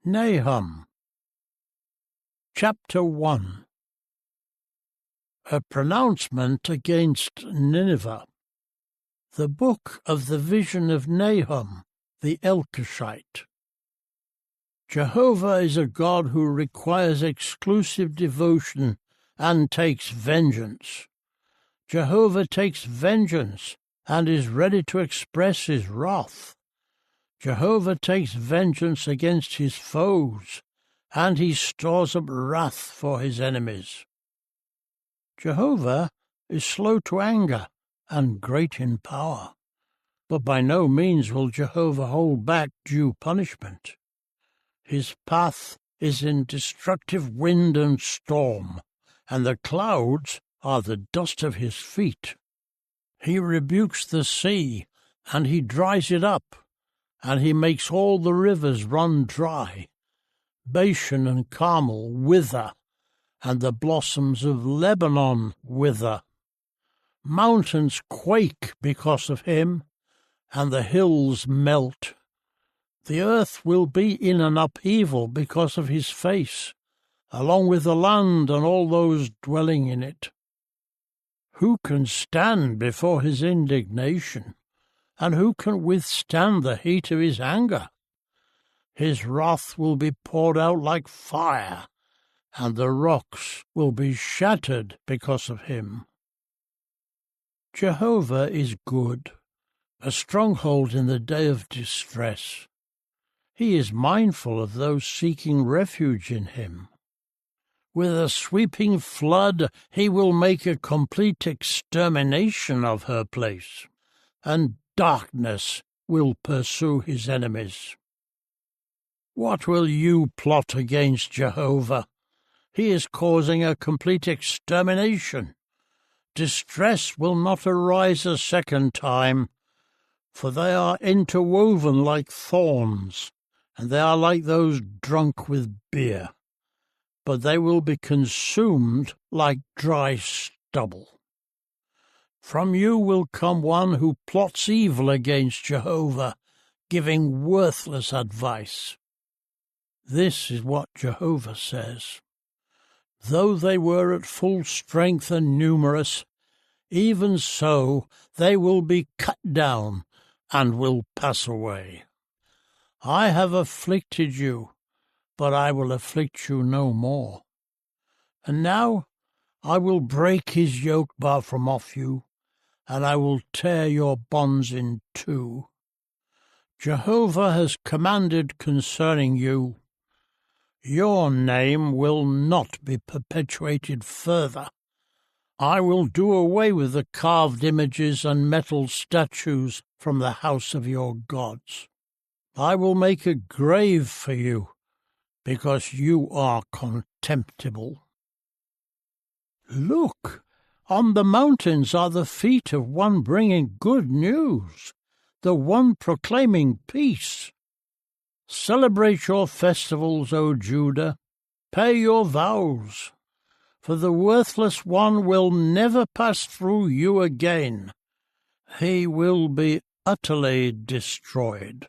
Nahum. Chapter 1. A pronouncement against Nineveh. The book of the vision of Nahum, the Elkoshite. Jehovah is a God who requires exclusive devotion and takes vengeance. Jehovah takes vengeance and is ready to express his wrath. Jehovah takes vengeance against his foes, and he stores up wrath for his enemies. Jehovah is slow to anger and great in power, but by no means will Jehovah hold back due punishment. His path is in destructive wind and storm, and the clouds are the dust of his feet. He rebukes the sea, and he dries it up, and he makes all the rivers run dry. Bashan and Carmel wither, and the blossoms of Lebanon wither. Mountains quake because of him, and the hills melt. The earth will be in an upheaval because of his face, along with the land and all those dwelling in it. Who can stand before his indignation? And who can withstand the heat of his anger? His wrath will be poured out like fire, and the rocks will be shattered because of him. Jehovah is good, a stronghold in the day of distress. He is mindful of those seeking refuge in him. With a sweeping flood he will make a complete extermination of her place, and darkness will pursue his enemies. What will you plot against Jehovah? He is causing a complete extermination. Distress will not arise a second time, for they are interwoven like thorns, and they are like those drunk with beer, but they will be consumed like dry stubble. From you will come one who plots evil against Jehovah, giving worthless advice. This is what Jehovah says. Though they were at full strength and numerous, even so they will be cut down and will pass away. I have afflicted you, but I will afflict you no more. And now I will break his yoke bar from off you, and I will tear your bonds in two. Jehovah has commanded concerning you, your name will not be perpetuated further. I will do away with the carved images and metal statues from the house of your gods. I will make a grave for you, because you are contemptible. Look! On the mountains are the feet of one bringing good news, the one proclaiming peace. Celebrate your festivals, O Judah, pay your vows, for the worthless one will never pass through you again. He will be utterly destroyed.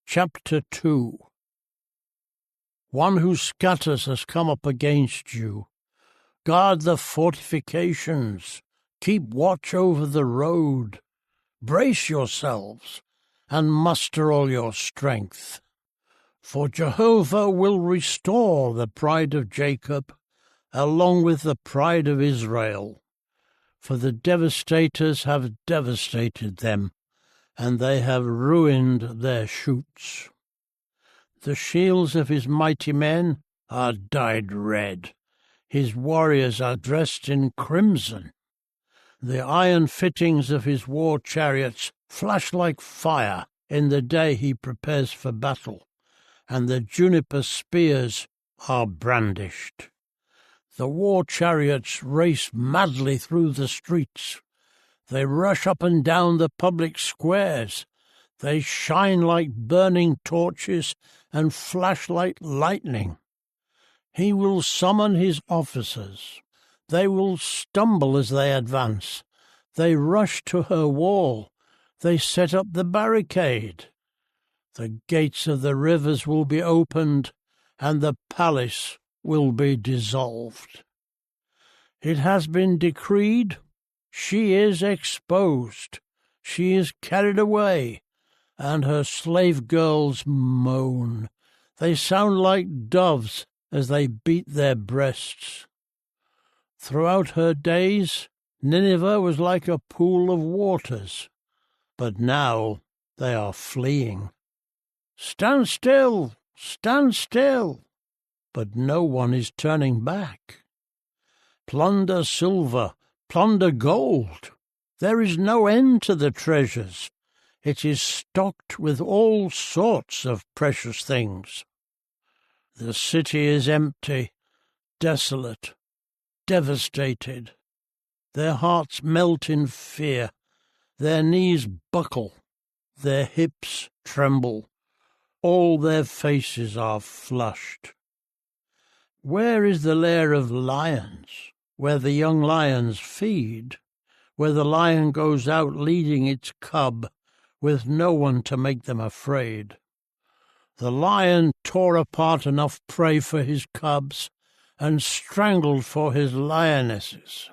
Chapter 2. One who scatters has come up against you. Guard the fortifications. Keep watch over the road. Brace yourselves, and muster all your strength. For Jehovah will restore the pride of Jacob, along with the pride of Israel. For the devastators have devastated them, and they have ruined their shoots. The shields of his mighty men are dyed red. His warriors are dressed in crimson. The iron fittings of his war chariots flash like fire in the day he prepares for battle, and the juniper spears are brandished. The war chariots race madly through the streets. They rush up and down the public squares. They shine like burning torches and flash like lightning. He will summon his officers. They will stumble as they advance. They rush to her wall. They set up the barricade. The gates of the rivers will be opened, and the palace will be dissolved. It has been decreed, she is exposed, she is carried away, and her slave girls moan. They sound like doves as they beat their breasts. Throughout her days, Nineveh was like a pool of waters, but now they are fleeing. Stand still, stand still, but no one is turning back. Plunder silver, plunder gold. There is no end to the treasures. It is stocked with all sorts of precious things. The city is empty, desolate, devastated. Their hearts melt in fear, their knees buckle, their hips tremble, all their faces are flushed. Where is the lair of lions, where the young lions feed, where the lion goes out leading its cub, with no one to make them afraid? The lion tore apart enough prey for his cubs and strangled for his lionesses.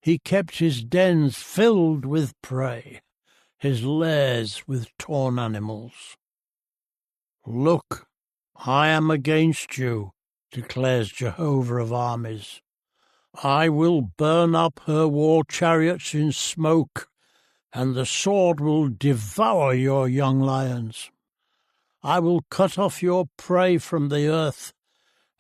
He kept his dens filled with prey, his lairs with torn animals. Look, I am against you, declares Jehovah of armies. I will burn up her war chariots in smoke, and the sword will devour your young lions. I will cut off your prey from the earth,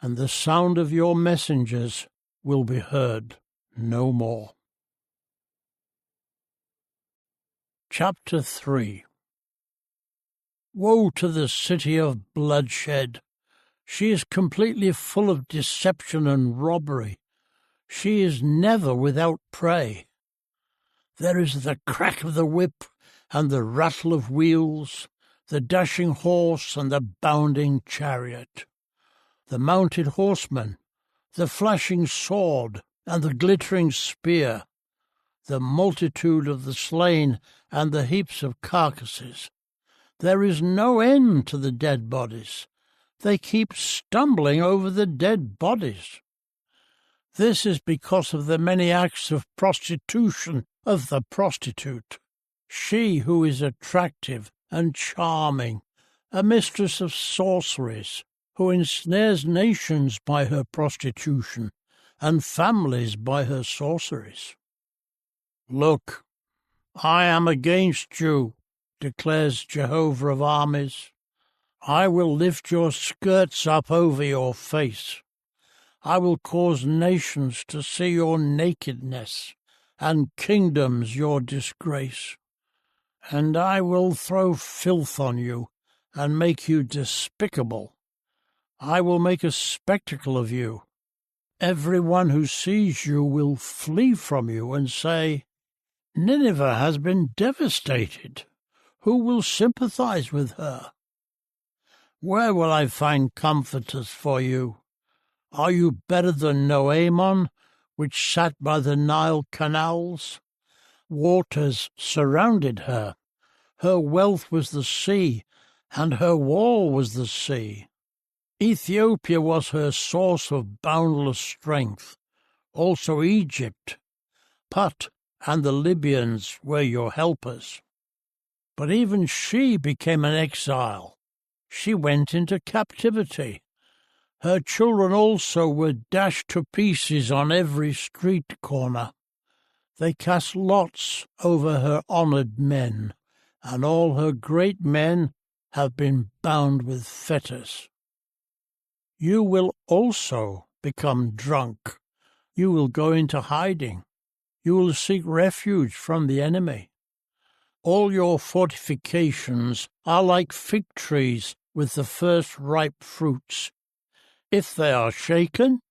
and the sound of your messengers will be heard no more. Chapter 3. Woe to the city of bloodshed! She is completely full of deception and robbery. She is never without prey. There is the crack of the whip and the rattle of wheels, the dashing horse and the bounding chariot, the mounted horseman, the flashing sword and the glittering spear, the multitude of the slain and the heaps of carcasses. There is no end to the dead bodies. They keep stumbling over the dead bodies. This is because of the many acts of prostitution of the prostitute. She who is attractive and charming, a mistress of sorceries, who ensnares nations by her prostitution and families by her sorceries. Look, I am against you, declares Jehovah of armies. I will lift your skirts up over your face. I will cause nations to see your nakedness, and kingdoms your disgrace. And I will throw filth on you, and make you despicable. I will make a spectacle of you. Everyone who sees you will flee from you and say, Nineveh has been devastated. Who will sympathize with her? Where will I find comforters for you? Are you better than Nahum, which sat by the Nile canals? Waters surrounded her. Her wealth was the sea, and her wall was the sea. Ethiopia was her source of boundless strength, also Egypt. Put and the Libyans were your helpers. But even she became an exile. She went into captivity. Her children also were dashed to pieces on every street corner. They cast lots over her honoured men, and all her great men have been bound with fetters. You will also become drunk. You will go into hiding. You will seek refuge from the enemy. All your fortifications are like fig trees with the first ripe fruits. If they are shaken,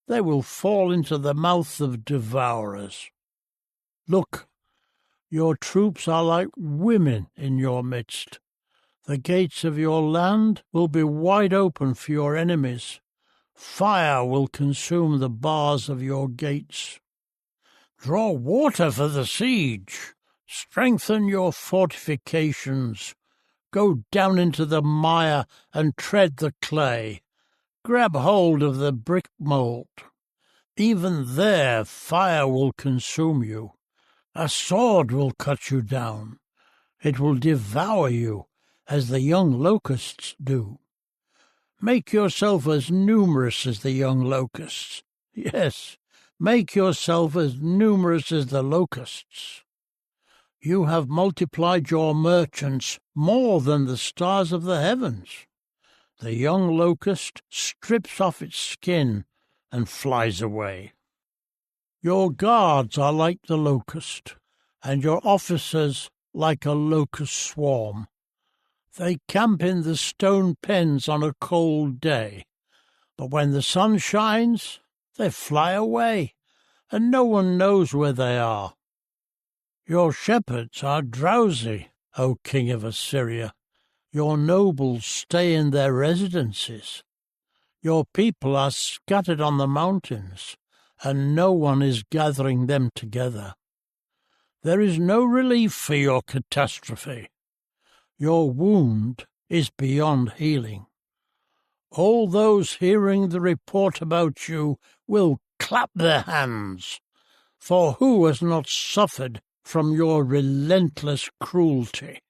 they will fall into the mouth of devourers. Look, your troops are like women in your midst. The gates of your land will be wide open for your enemies. Fire will consume the bars of your gates. Draw water for the siege. Strengthen your fortifications. Go down into the mire and tread the clay. Grab hold of the brick mould. Even there fire will consume you. A sword will cut you down. It will devour you as the young locusts do. Make yourself as numerous as the young locusts. Yes, make yourself as numerous as the locusts. You have multiplied your merchants more than the stars of the heavens. The young locust strips off its skin and flies away. Your guards are like the locust, and your officers like a locust swarm. They camp in the stone pens on a cold day, but when the sun shines, they fly away, and no one knows where they are. Your shepherds are drowsy, O king of Assyria. Your nobles stay in their residences. Your people are scattered on the mountains, and no one is gathering them together. There is no relief for your catastrophe. Your wound is beyond healing. All those hearing the report about you will clap their hands, for who has not suffered from your relentless cruelty?